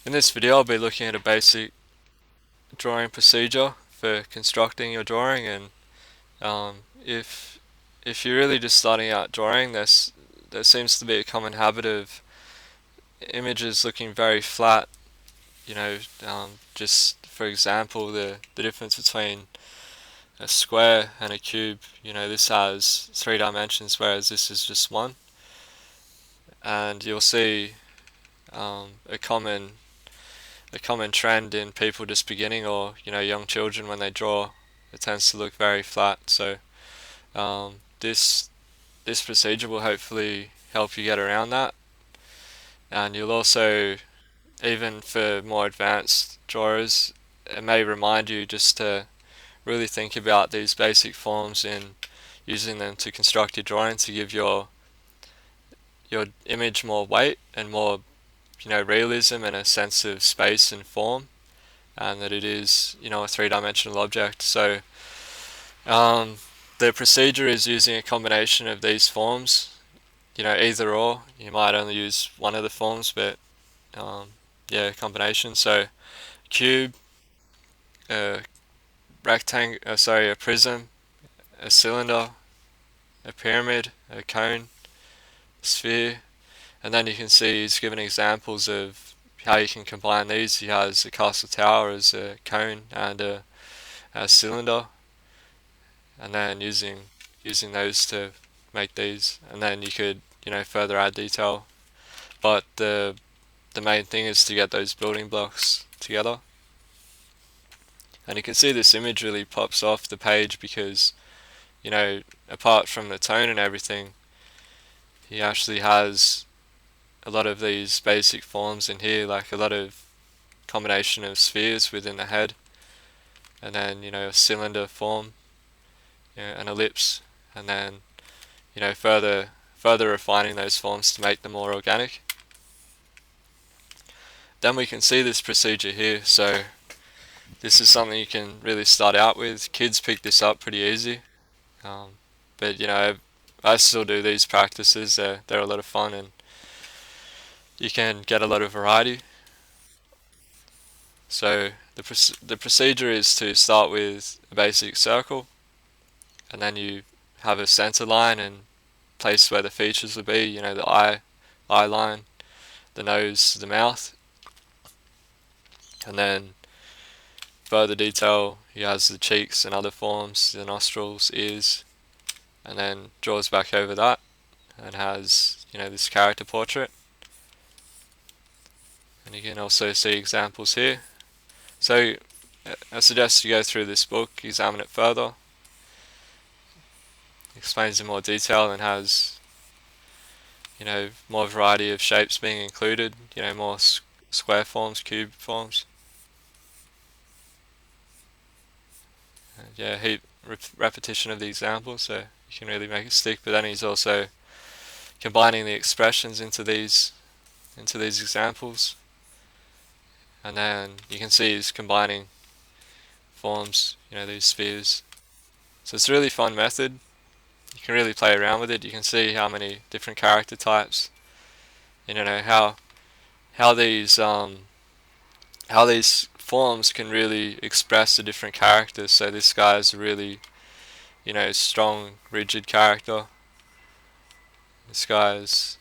In this video I'll be looking at a basic drawing procedure for constructing your drawing, and if you're really just starting out drawing, there seems to be a common habit of images looking very flat. Just for example, the difference between a square and a cube. This has three dimensions, whereas this is just one. And you'll see a common trend in people just beginning, or young children when they draw. It tends to look very flat. So this procedure will hopefully help you get around that, and you'll also, even for more advanced drawers, it may remind you just to really think about these basic forms and using them to construct your drawing to give your image more weight and more realism and a sense of space and form, and that it is a three-dimensional object. So um, the procedure is using a combination of these forms, either or. You might only use one of the forms, but um, yeah, combination. So cube, a rectangle, a prism, a cylinder, a pyramid, a cone, sphere, and then you can see he's given examples of how you can combine these. He has a castle tower as a cone and a cylinder, and then using those to make these, and then you could further add detail. But the main thing is to get those building blocks together. And you can see this image really pops off the page because apart from the tone and everything, he actually has a lot of these basic forms in here, like a lot of combination of spheres within the head, and then a cylinder form, an ellipse, and then further refining those forms to make them more organic. Then we can see this procedure here. So this is something you can really start out with. Kids pick this up pretty easy, but I still do these practices. They're a lot of fun, and you can get a lot of variety. So the procedure is to start with a basic circle, and then you have a center line and place where the features will be. The eye line, the nose, the mouth, and then further detail. He has the cheeks and other forms, the nostrils, ears, and then draws back over that and has this character portrait. And you can also see examples here. So I suggest you go through this book, examine it further. Explains in more detail and has more variety of shapes being included. More square forms, cube forms. And yeah, repetition of the examples, so you can really make it stick. But then he's also combining the expressions into these examples, and then you can see he's combining forms, these spheres. So it's a really fun method. You can really play around with it. You can see how many different character types, how these forms can really express the different characters. So this guy is a really strong, rigid character. This guy's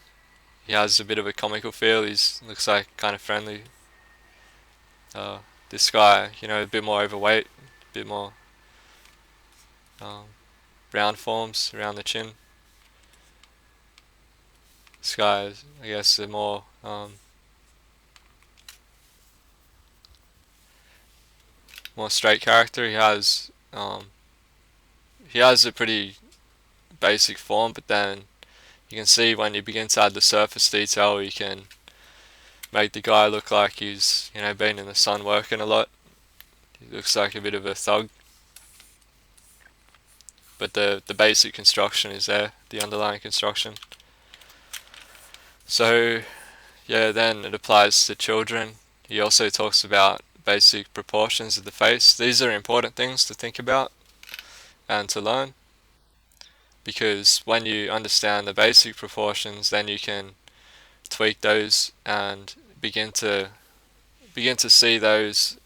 he has a bit of a comical feel. He's looks like kind of friendly. Uh, this guy, a bit more overweight, a bit more um, round forms around the chin. This guy is, I guess, a more straight character. He has a pretty basic form, but then you can see when you begin to add the surface detail, you can make the guy look like he's been in the sun working a lot. He looks like a bit of a thug, but the basic construction is there, the underlying construction. So yeah, then it applies to children. He also talks about basic proportions of the face. These are important things to think about and to learn, because when you understand the basic proportions, then you can tweak those and begin to begin to see those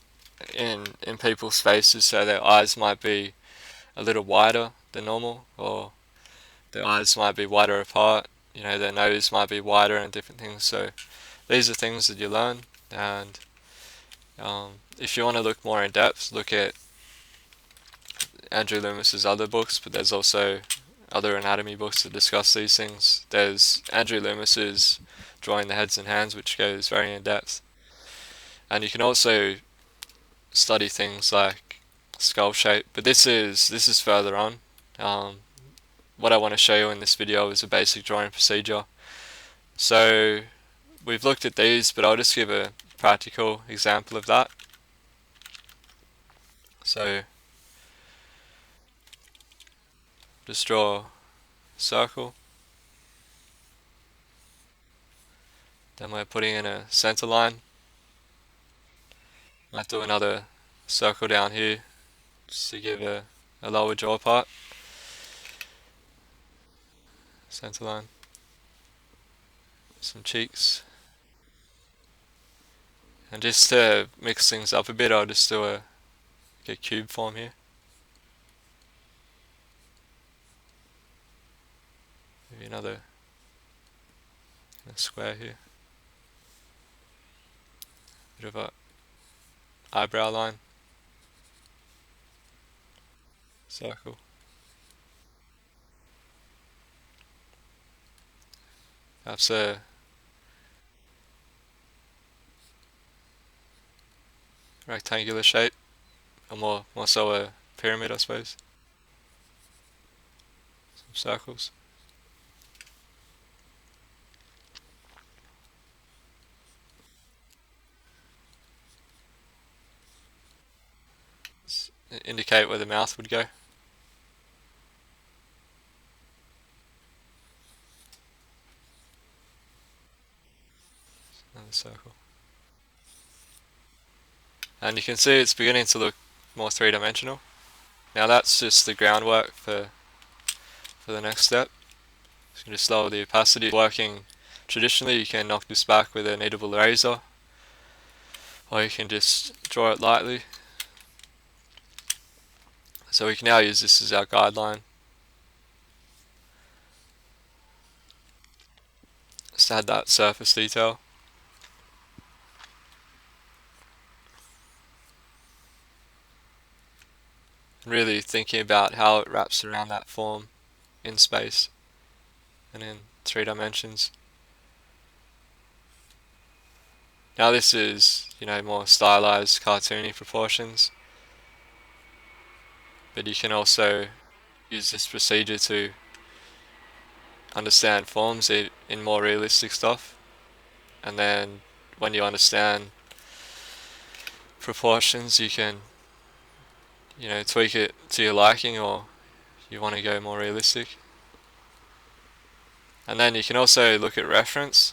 in people's faces. So their eyes might be a little wider than normal, or their eyes might be wider apart. Their nose might be wider and different things. So these are things that you learn, and if you want to look more in depth, look at Andrew Loomis's other books, but there's also other anatomy books that discuss these things. There's Andrew Loomis's Drawing the Heads and Hands, which goes very in depth. And you can also study things like skull shape, but this is further on. What I want to show you in this video is a basic drawing procedure. So we've looked at these, but I'll just give a practical example of that. So just draw a circle, then we're putting in a center line. Might do another circle down here just to give a lower jaw part. Center line. Some cheeks. And just to mix things up a bit, I'll just do a cube form here. Maybe another square here. Bit of a eyebrow line. Circle. Perhaps a rectangular shape, or more so a pyramid, I suppose. Some circles. Let's indicate where the mouth would go. Another circle. And you can see it's beginning to look more three-dimensional. Now that's just the groundwork for the next step. So just lower the opacity. Working traditionally, you can knock this back with a kneadable eraser, or you can just draw it lightly. So we can now use this as our guideline. Just add that surface detail. Really thinking about how it wraps around that form in space and in 3 dimensions. Now this is, more stylized, cartoony proportions, but you can also use this procedure to understand forms in more realistic stuff. And then when you understand proportions, you can tweak it to your liking, or you want to go more realistic. And then you can also look at reference,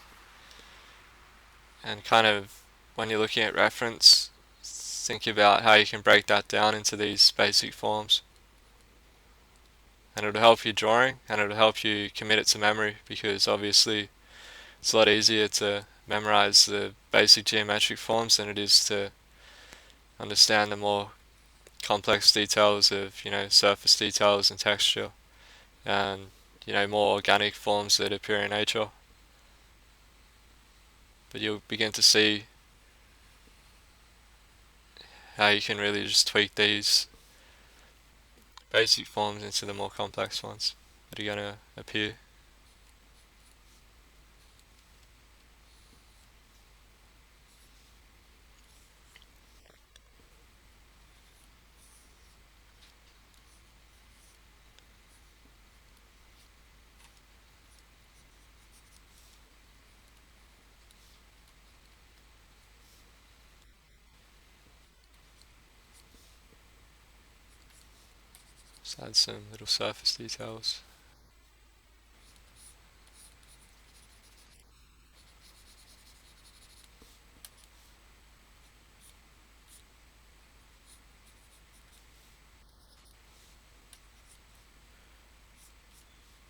and kind of when you're looking at reference, think about how you can break that down into these basic forms. And it'll help you drawing, and it'll help you commit it to memory, because obviously it's a lot easier to memorize the basic geometric forms than it is to understand the more complex details of surface details and texture, and more organic forms that appear in nature. But you'll begin to see how you can really just tweak these basic forms into the more complex ones that are going to appear. Just add some little surface details.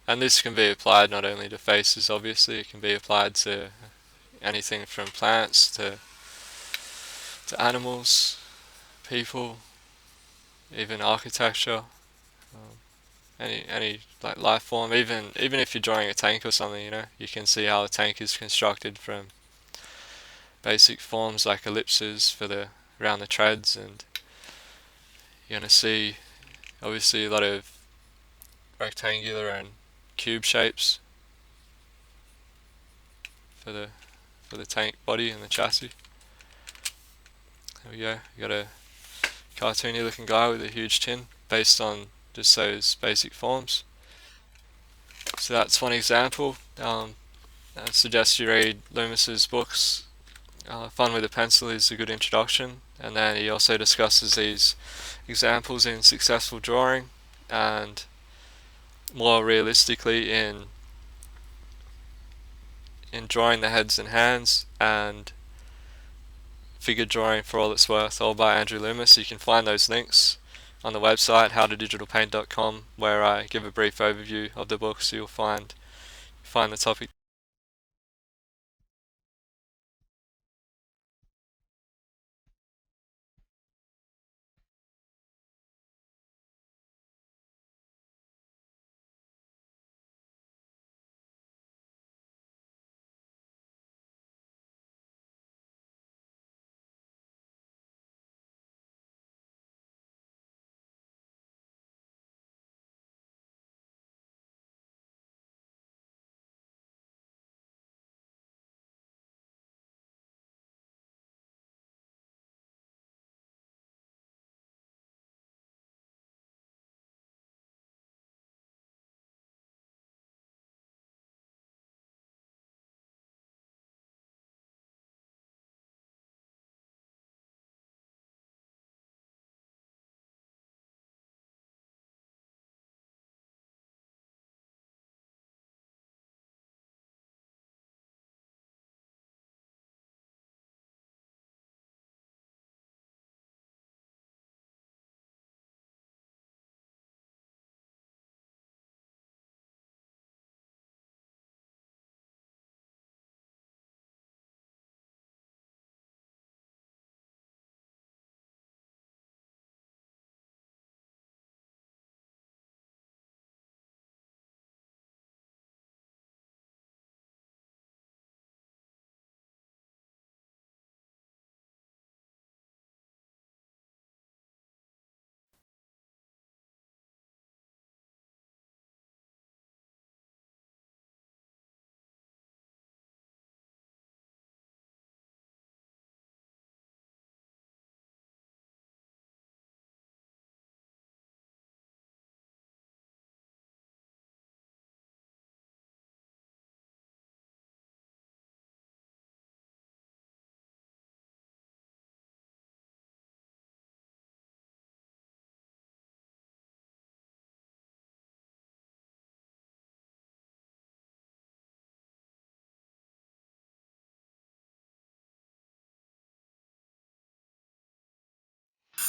And this can be applied not only to faces, obviously, it can be applied to anything from plants to to animals, people, even architecture, um, any like life form. Even if you're drawing a tank or something, you can see how a tank is constructed from basic forms like ellipses for the around the treads, and you're gonna see obviously a lot of rectangular and cube shapes for the tank body and the chassis. There we go. You got a cartoony looking guy with a huge chin based on just those basic forms. So that's one example. I suggest you read Loomis's books. Fun with a Pencil is a good introduction, and then he also discusses these examples in successful drawing and more realistically in drawing the heads and hands and figure drawing for all it's worth, all by Andrew Loomis. You can find those links on the website howtodigitalpaint.com, where I give a brief overview of the book, so you'll find the topic